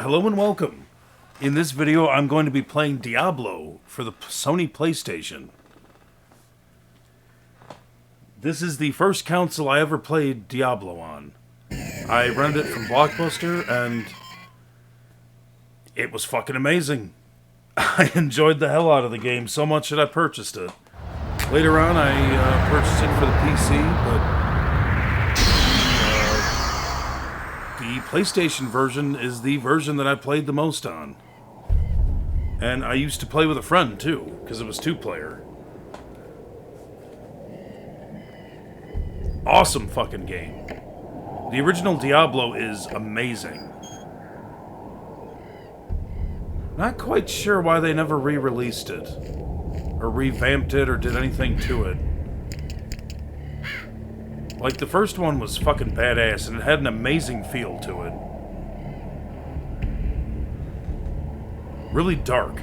Hello and welcome. In this video, I'm going to be playing Diablo for the Sony PlayStation. This is the first console I ever played Diablo on. I rented it from Blockbuster, and it was fucking amazing. I enjoyed the hell out of the game so much that I purchased it. Later on, I purchased it for the PC, but the PlayStation version is the version that I played the most on. And I used to play with a friend, too, because it was two-player. Awesome fucking game. The original Diablo is amazing. Not quite sure why they never re-released it, or revamped it, or did anything to it. Like, the first one was fucking badass, and it had an amazing feel to it. Really dark.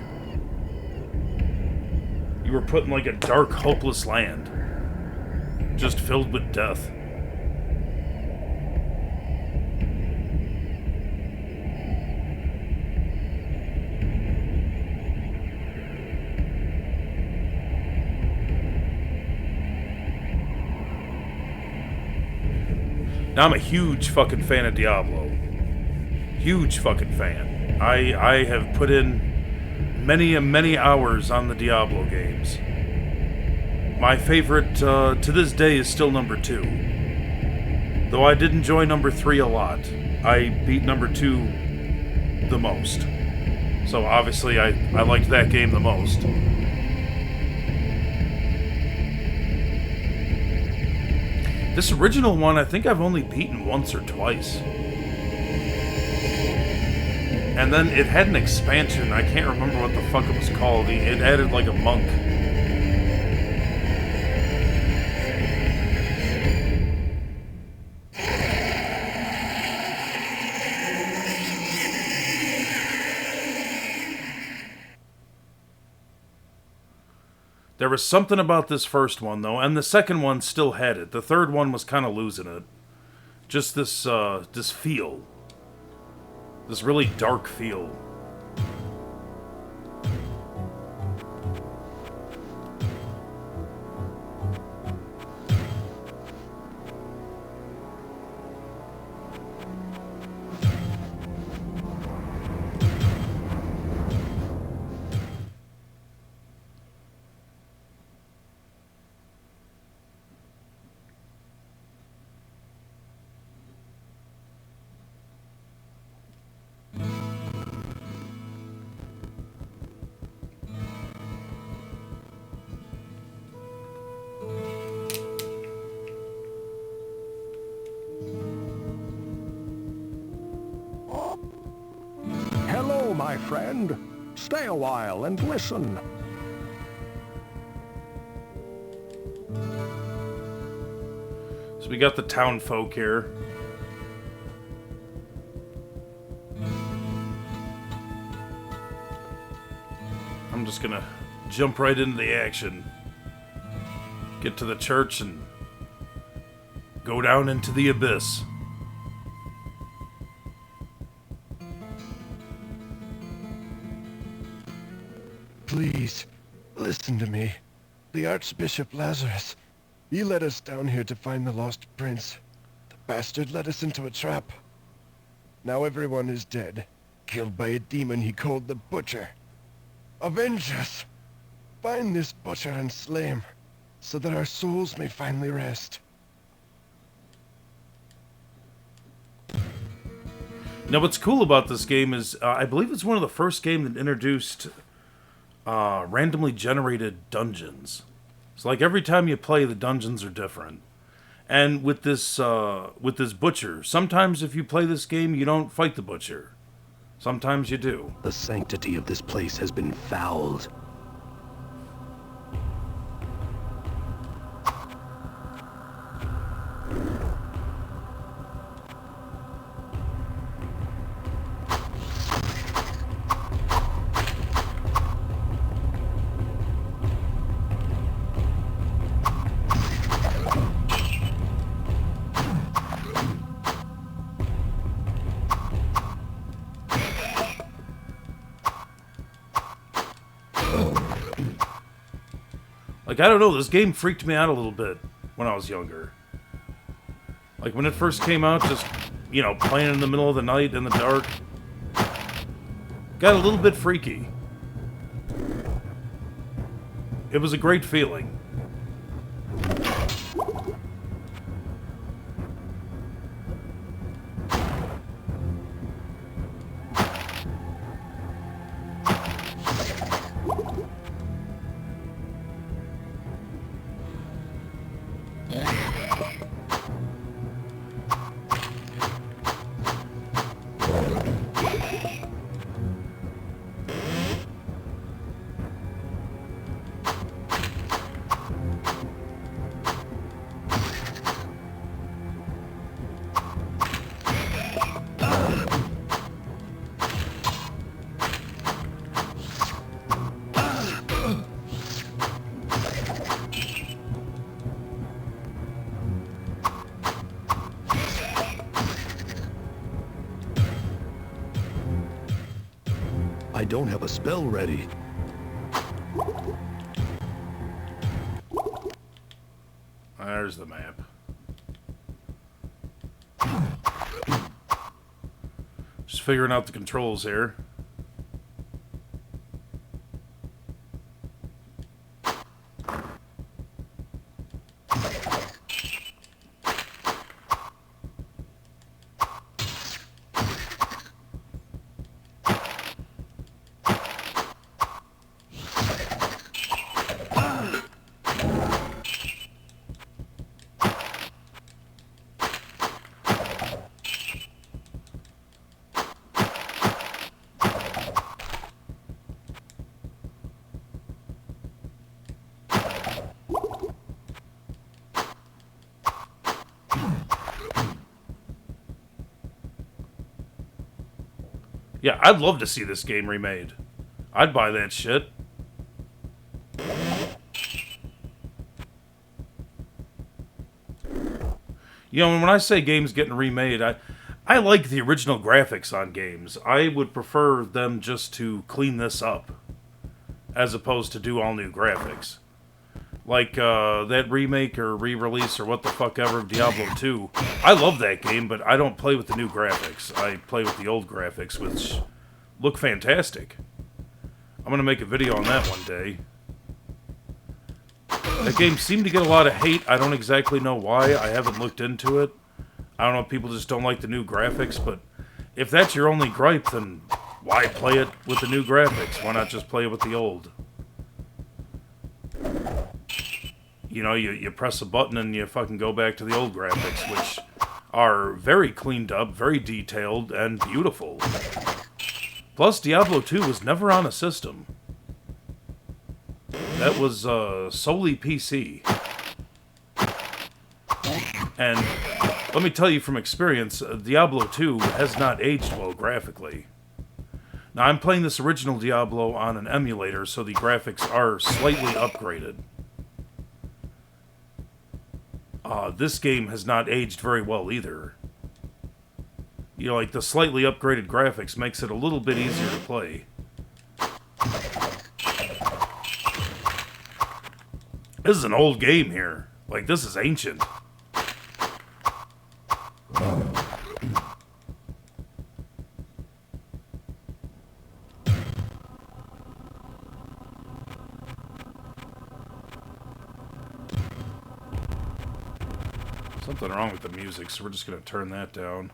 You were put in, like, a dark, hopeless land. Just filled with death. Now, I'm a huge fucking fan of Diablo. Huge fucking fan. I have put in many hours on the Diablo games. My favorite to this day is still number 2. Though I did enjoy number 3 a lot. I beat number 2 the most. So obviously I liked that game the most. This original one, I think I've only beaten once or twice. And then it had an expansion. I can't remember what the fuck it was called. It added like a monk. There was something about this first one, though, and the second one still had it. The third one was kind of losing it. Just this feel. This really dark feel. Hello, my friend. Stay a while and listen. So we got the town folk here. I'm just gonna jump right into the action. Get to the church and go down into the abyss. Please, listen to me. The Archbishop Lazarus. He led us down here to find the lost prince. The bastard led us into a trap. Now everyone is dead, killed by a demon he called the Butcher. Avenge us! Find this Butcher and slay him, so that our souls may finally rest. Now, what's cool about this game is, I believe it's one of the first games that introduced randomly generated dungeons. So, like, every time you play, the dungeons are different. And with this Butcher, sometimes if you play this game, you don't fight the Butcher. Sometimes you do. The sanctity of this place has been fouled. Like, I don't know, this game freaked me out a little bit when I was younger. Like, when it first came out, just, you know, playing in the middle of the night in the dark. Got a little bit freaky. It was a great feeling. I don't have a spell ready. There's the map. Just figuring out the controls here. Yeah, I'd love to see this game remade. I'd buy that shit. You know, when I say games getting remade, I like the original graphics on games. I would prefer them just to clean this up, as opposed to do all new graphics. Like, that remake or re-release or what the fuck ever of Diablo 2. I love that game, but I don't play with the new graphics. I play with the old graphics, which look fantastic. I'm gonna make a video on that one day. That game seemed to get a lot of hate. I don't exactly know why. I haven't looked into it. I don't know if people just don't like the new graphics, but if that's your only gripe, then why play it with the new graphics? Why not just play it with the old? You know, you press a button and you fucking go back to the old graphics, which are very cleaned up, very detailed, and beautiful. Plus, Diablo 2 was never on a system. That was solely PC. And let me tell you from experience, Diablo 2 has not aged well graphically. Now, I'm playing this original Diablo on an emulator, so the graphics are slightly upgraded. This game has not aged very well either. You know, like, the slightly upgraded graphics makes it a little bit easier to play. This is an old game here. Like, this is ancient. Something wrong with the music, so we're just going to turn that down.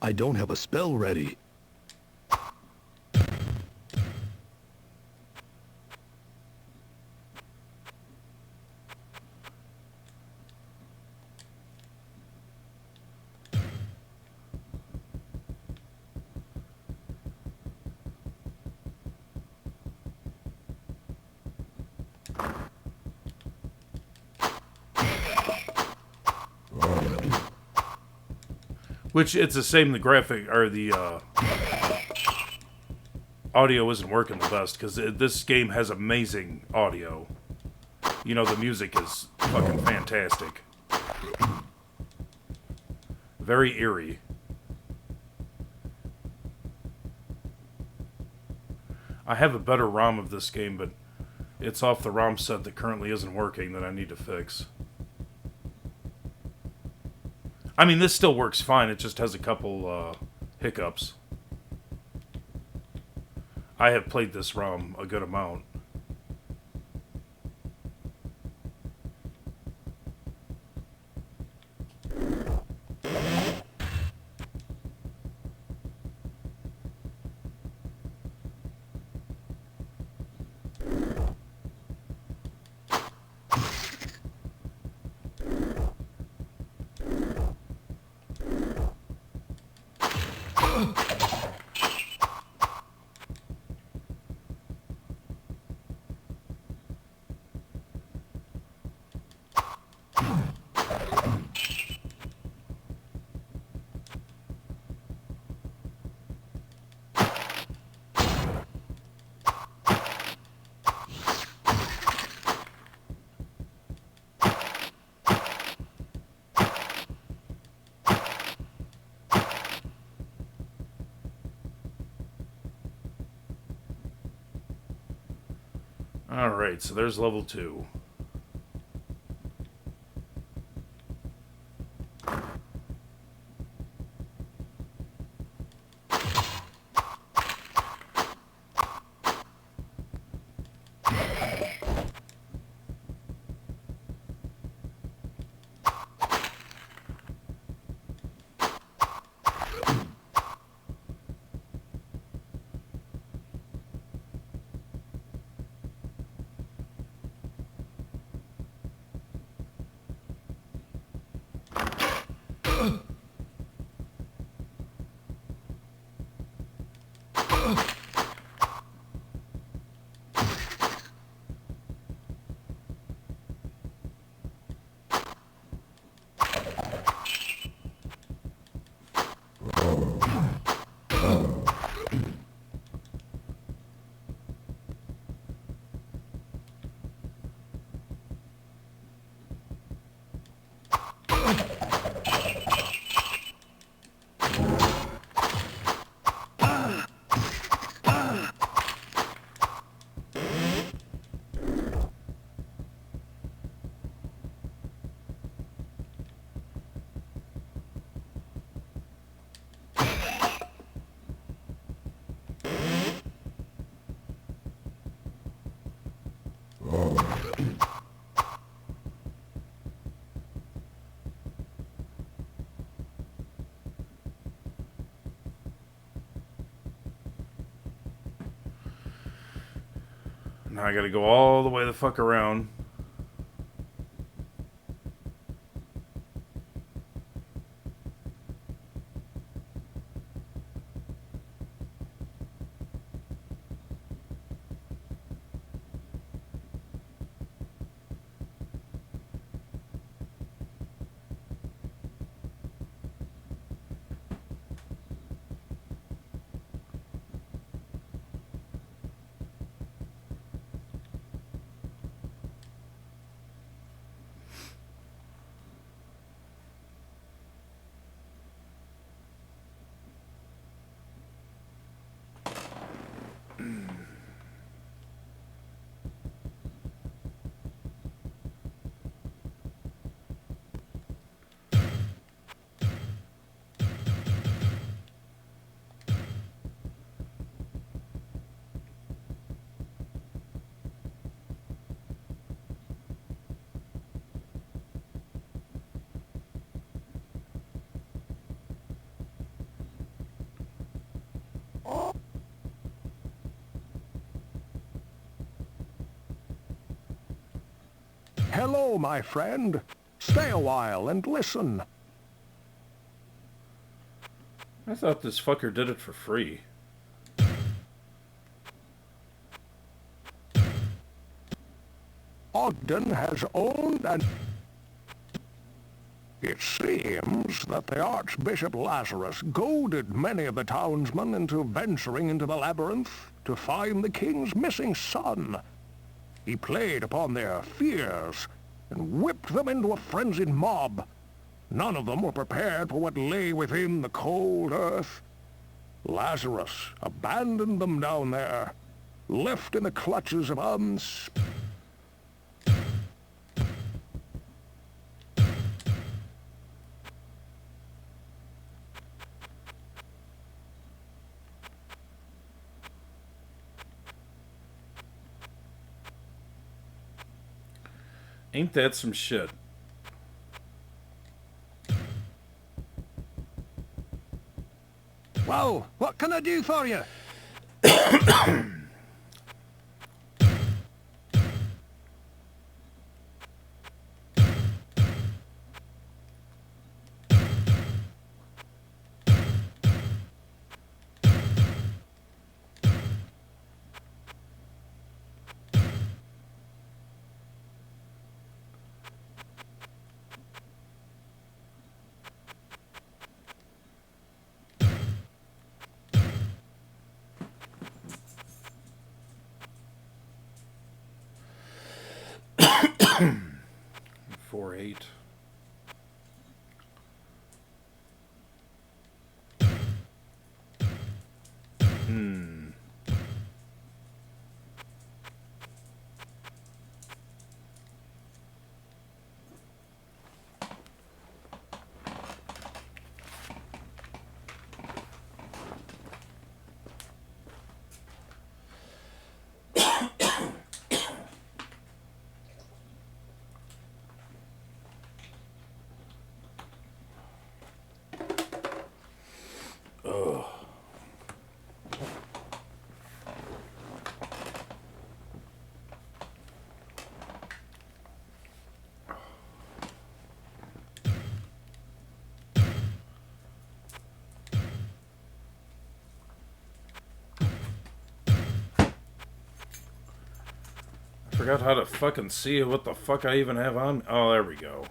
I don't have a spell ready. Which, it's the same, the graphic, or the, audio isn't working the best, because this game has amazing audio. You know, the music is fucking fantastic. Very eerie. I have a better ROM of this game, but it's off the ROM set that currently isn't working that I need to fix. I mean, this still works fine, it just has a couple hiccups. I have played this ROM a good amount. Alright, so there's level 2. Now I gotta go all the way the fuck around. Hello, my friend. Stay a while and listen. I thought this fucker did it for free. Ogden has owned and... It seems that the Archbishop Lazarus goaded many of the townsmen into venturing into the labyrinth. to find the king's missing son. He played upon their fears and whipped them into a frenzied mob. None of them were prepared for what lay within the cold earth. Lazarus abandoned them down there, left in the clutches of Ain't that some shit? Well, what can I do for you? Four eight. Forgot how to fucking see what the fuck I even have on. Oh, there we go.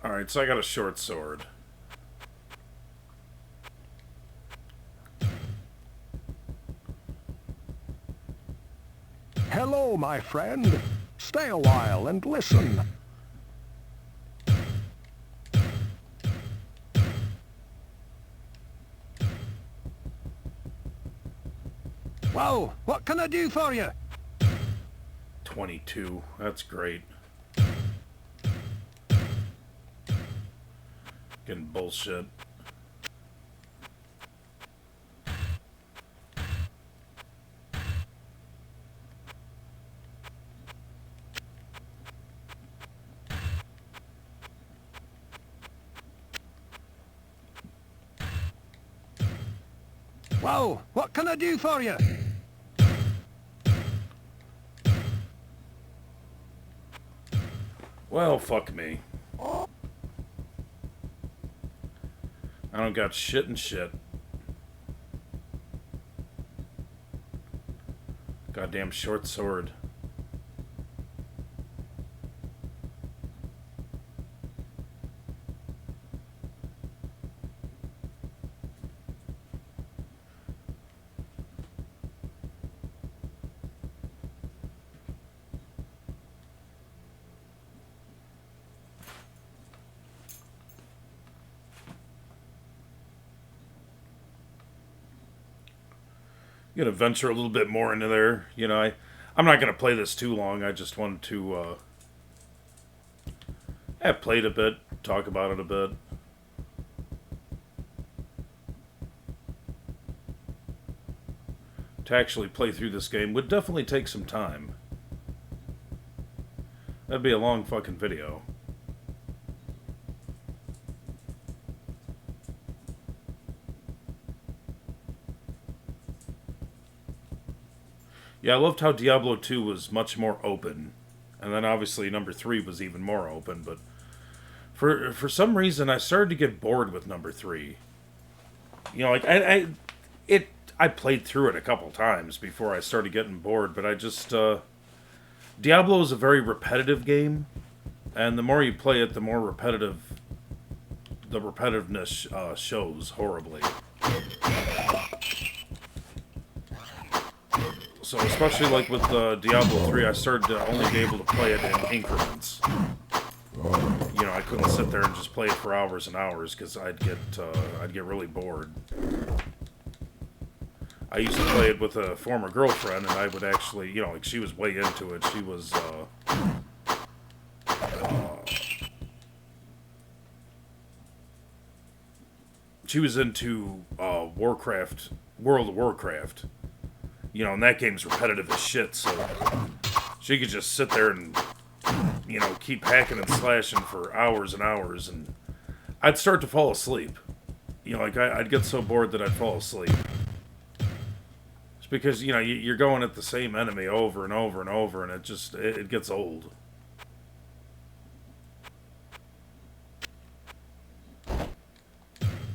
Alright, so I got a short sword. Hello, my friend. Stay a while and listen. Well, what can I do for you? 22. That's great. Getting bullshit. Well, what can I do for you? Well, fuck me. I don't got shit and shit. Goddamn short sword. I'm gonna venture a little bit more into there. You know, I'm not gonna play this too long. I just wanted to have played a bit, talk about it a bit. To actually play through this game would definitely take some time. That'd be a long fucking video. Yeah, I loved how Diablo 2 was much more open. And then obviously number 3 was even more open, but for some reason I started to get bored with number 3. You know, like I played through it a couple times before I started getting bored, but I just Diablo is a very repetitive game, and the more you play it, the more the repetitiveness shows horribly. So especially like with Diablo 3, I started to only be able to play it in increments. You know, I couldn't sit there and just play it for hours and hours because I'd get really bored. I used to play it with a former girlfriend, and I would actually, you know, like she was way into it. She was, she was into Warcraft, World of Warcraft. You know, and that game's repetitive as shit, so she could just sit there and, you know, keep hacking and slashing for hours and hours, and I'd start to fall asleep. You know, like, I'd get so bored that I'd fall asleep. It's because, you know, you're going at the same enemy over and over and over, and it gets old.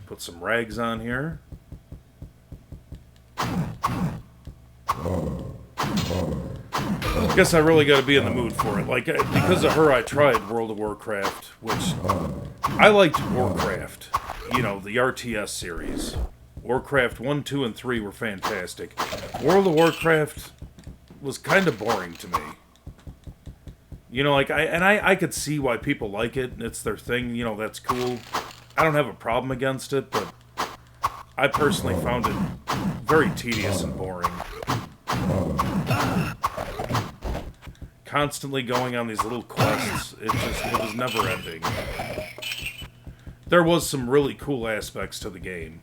Put some rags on here. I guess I really got to be in the mood for it. Like, because of her, I tried World of Warcraft, which I liked Warcraft. You know, the RTS series. Warcraft 1, 2, and 3 were fantastic. World of Warcraft was kind of boring to me. You know, like, I could see why people like it. It's their thing. You know, that's cool. I don't have a problem against it, but I personally found it very tedious and boring. Constantly going on these little quests, it was never ending. There was some really cool aspects to the game,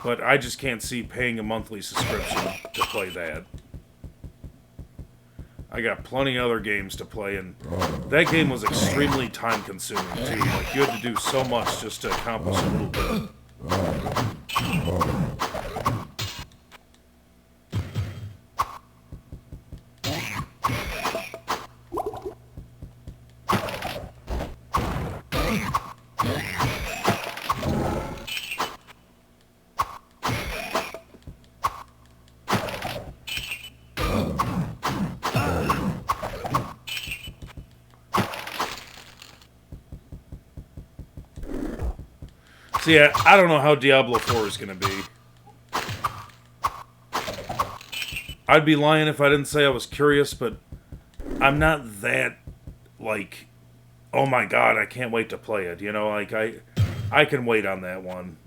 but I just can't see paying a monthly subscription to play that. I got plenty of other games to play, and that game was extremely time-consuming, too. Like, you had to do so much just to accomplish a little bit. So yeah, I don't know how Diablo 4 is going to be. I'd be lying if I didn't say I was curious, but I'm not that, like, oh my god, I can't wait to play it. You know, like, I can wait on that one.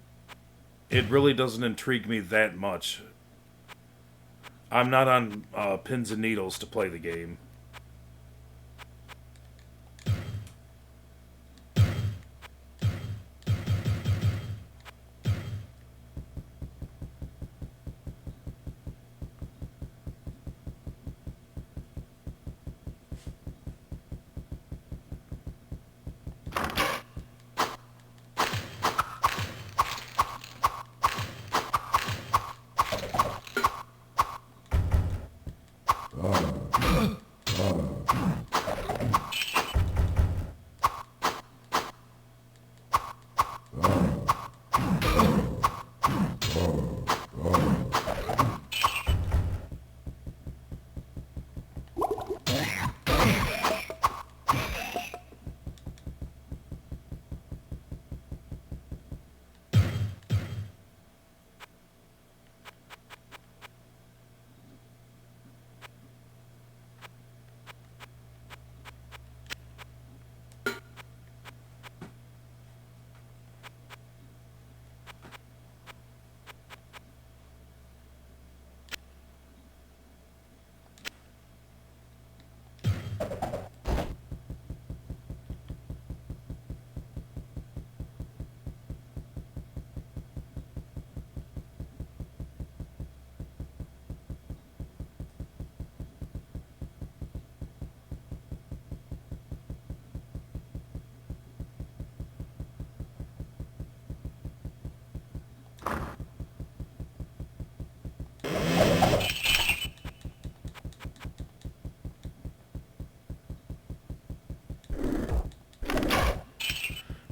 It really doesn't intrigue me that much. I'm not on pins and needles to play the game.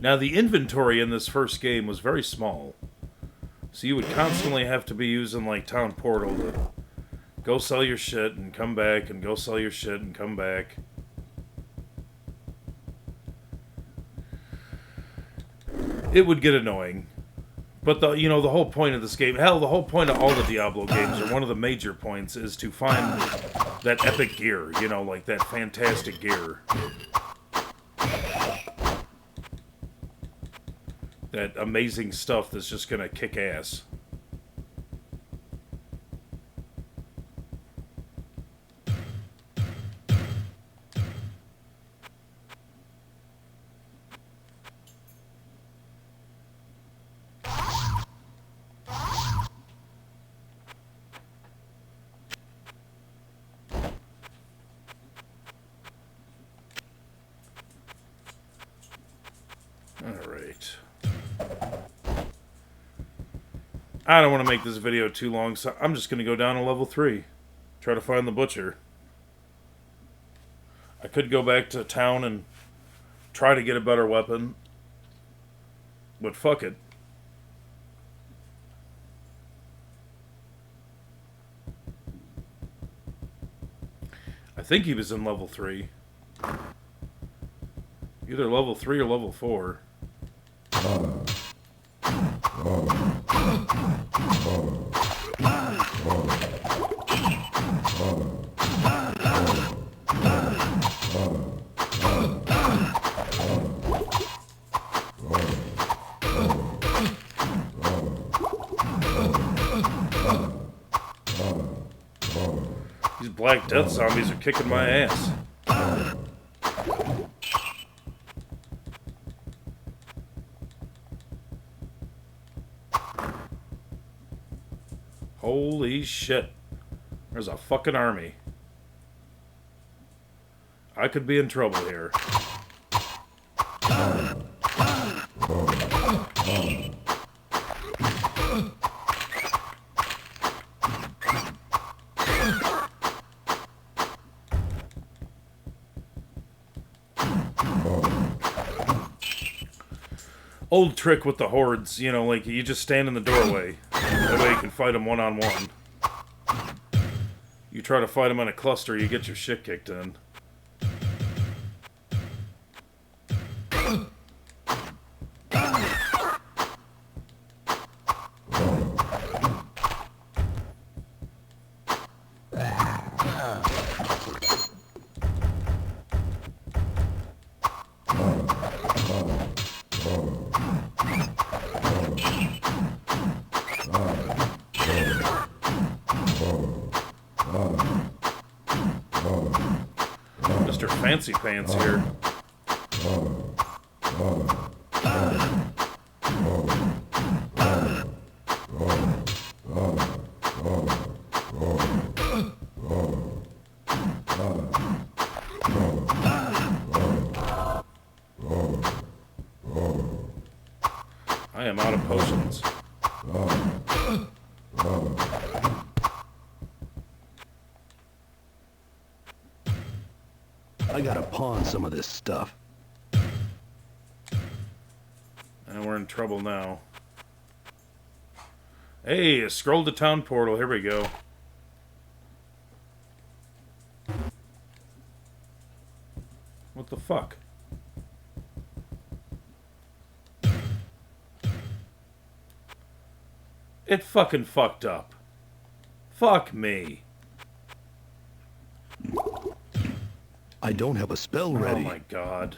Now, the inventory in this first game was very small. So you would constantly have to be using, like, Town Portal to go sell your shit and come back and go sell your shit and come back. It would get annoying. But the whole point of this game, hell, the whole point of all the Diablo games, or one of the major points, is to find that epic gear, like that fantastic gear. That amazing stuff that's just gonna kick ass. Alright. I don't want to make this video too long, so I'm just going to go down to level 3. Try to find the butcher. I could go back to town and try to get a better weapon. But fuck it. I think he was in level 3. Either level 3 or level 4. These Black Death zombies are kicking my ass. Holy shit. There's a fucking army. I could be in trouble here. Old trick with the hordes, like you just stand in the doorway. That way you can fight them one-on-one. You try to fight them in a cluster, you get your shit kicked in. Mr. Fancy Pants here. I am out of potions. I gotta pawn some of this stuff. And we're in trouble now. Hey, a scroll to town portal. Here we go. What the fuck? It fucking fucked up. Fuck me. I don't have a spell ready. Oh my god.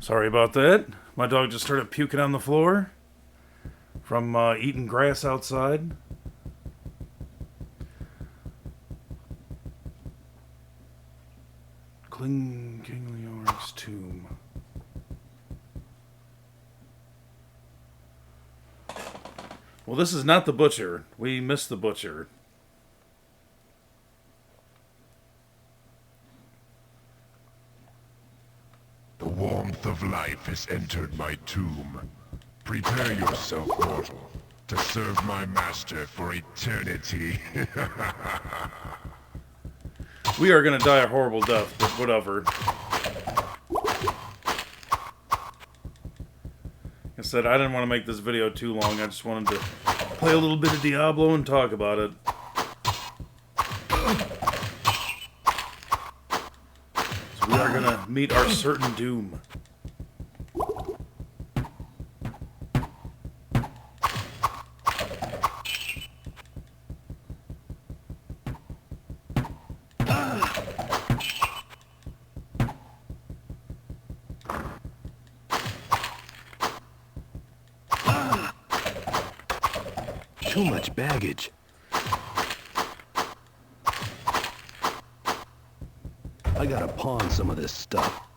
Sorry about that. My dog just started puking on the floor from eating grass outside. King Leor's tomb. Well, this is not the butcher. We missed the butcher. The warmth of life has entered my tomb. Prepare yourself, mortal, to serve my master for eternity. We are gonna die a horrible death, but whatever. Like I said, I didn't want to make this video too long. I just wanted to play a little bit of Diablo and talk about it. So we are gonna meet our certain doom. Too much baggage. I gotta pawn some of this stuff.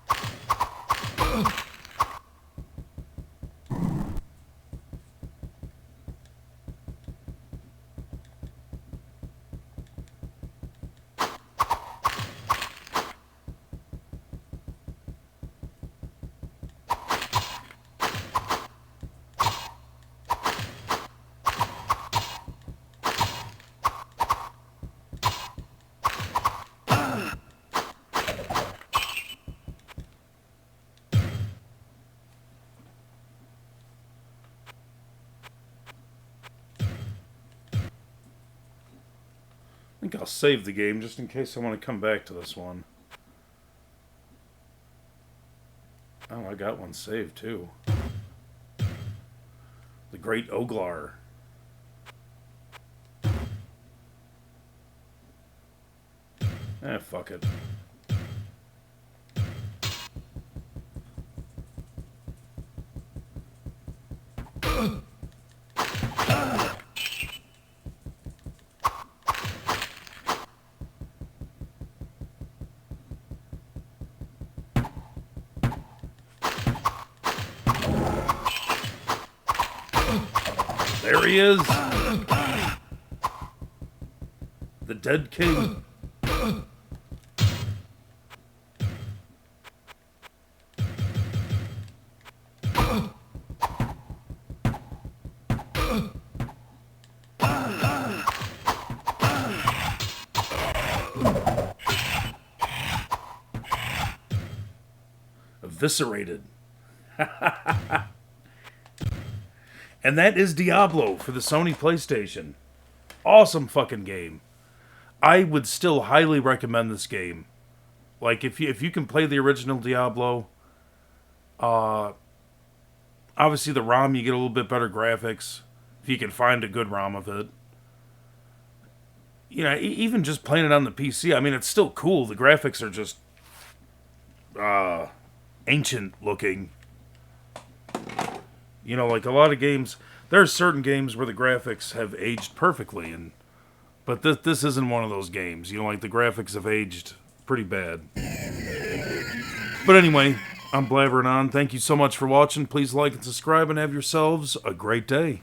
I think I'll save the game just in case I want to come back to this one. Oh, I got one saved too. The Great Oglar. Fuck it. There he is! The Dead King. Eviscerated. And that is Diablo for the Sony PlayStation. Awesome fucking game. I would still highly recommend this game. Like, if you can play the original Diablo, obviously the ROM, you get a little bit better graphics. If you can find a good ROM of it. You know, even just playing it on the PC, I mean, it's still cool. The graphics are just ancient looking. You know, like a lot of games, there are certain games where the graphics have aged perfectly, but this isn't one of those games. You know, like the graphics have aged pretty bad. But anyway, I'm blabbering on. Thank you so much for watching. Please like and subscribe and have yourselves a great day.